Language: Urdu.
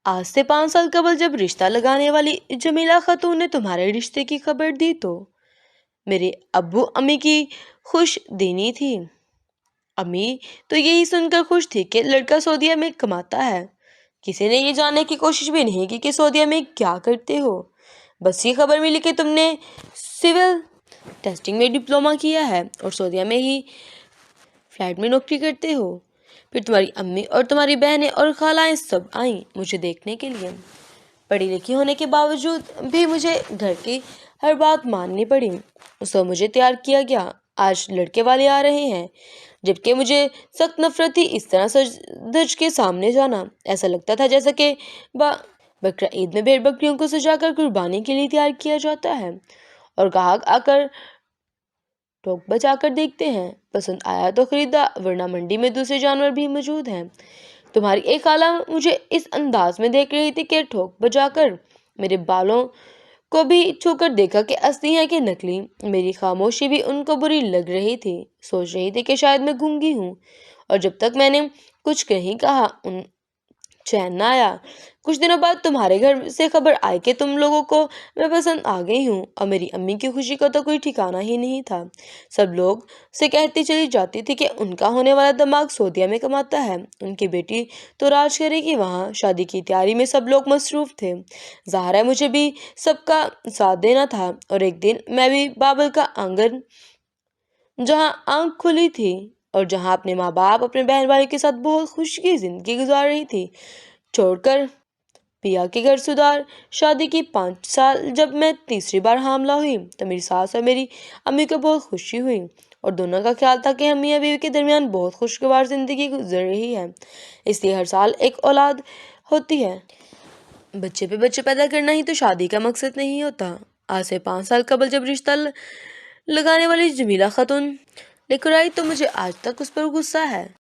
آج سے 5 سال قبل جب رشتہ لگانے والی جمیلہ خاتون نے تمہارے رشتے کی خبر دی تو میرے ابو امی کی خوش دینی تھی۔ امی تو یہی سن کر خوش تھی کہ لڑکا سعودیہ میں کماتا ہے۔ کسی نے یہ جاننے کی کوشش بھی نہیں کی کہ سعودیہ میں کیا کرتے ہو۔ بس یہ خبر ملی کہ تم نے سول ٹیسٹنگ میں ڈپلومہ کیا ہے اور سعودیہ میں ہی فلائٹ میں نوکری کرتے ہو۔ پھر تمہاری امی اور تمہاری بہنیں اور خالائیں سب آئیں مجھے دیکھنے کے لیے۔ پڑھی لکھی ہونے کے باوجود بھی مجھے گھر کی ہر بات ماننی پڑی۔ مجھے تیار کیا گیا۔ آج لڑکے والے آ رہے ہیں، جبکہ مجھے سخت نفرت تھی اس طرح سج دھج کے سامنے جانا۔ ایسا لگتا تھا جیسا کہ بقرہ عید میں بھیڑ بکریوں کو سجا کر قربانی کے لیے تیار کیا جاتا ہے اور گاہک آ کر ٹوک بجا کر دیکھتے ہیں، پسند آیا تو خریدا، ورنہ منڈی میں دوسرے جانور بھی موجود ہیں۔ تمہاری ایک خالہ مجھے اس انداز میں دیکھ رہی تھی کہ ٹھوک بجا کر میرے بالوں کو بھی چھو کر دیکھا کہ اصلی ہے کہ نکلی۔ میری خاموشی بھی ان کو بری لگ رہی تھی۔ سوچ رہی تھی کہ شاید میں گونگی ہوں، اور جب تک میں نے کچھ نہیں کہا ان چین نہ آیا۔ کچھ دنوں بعد تمہارے گھر سے خبر آئی کہ تم لوگوں کو میں پسند آ گئی ہوں، اور میری امی کی خوشی کا تو کوئی ٹھکانہ ہی نہیں تھا۔ سب لوگ سے کہتی چلی جاتی تھی کہ ان کا ہونے والا دماغ سعودیہ میں کماتا ہے، ان کی بیٹی تو راج کرے گی وہاں۔ شادی کی تیاری میں سب لوگ مصروف تھے۔ ظاہر ہے مجھے بھی سب کا ساتھ دینا تھا، اور ایک دن میں بھی بابل کا آنگن، جہاں آنکھ کھلی تھی اور جہاں اپنے ماں باپ اپنے بہن بھائی کے ساتھ بہت خوش کی زندگی گزار رہی تھی، چھوڑ کر پیا کے گھر سدھار۔ شادی کی 5 سال جب میں تیسری بار حاملہ ہوئی تو میری ساس اور میری امی کو بہت خوشی ہوئی، اور دونوں کا خیال تھا کہ ہم میاں بیوی کے درمیان بہت خوشگوار زندگی گزر رہی ہے، اس لیے ہر سال ایک اولاد ہوتی ہے۔ بچے پہ بچے پیدا کرنا ہی تو شادی کا مقصد نہیں ہوتا۔ آج سے 5 سال قبل جب رشتہ لگانے والی جمیلہ خاتون لے کر آئی تو مجھے آج تک اس پر غصہ ہے۔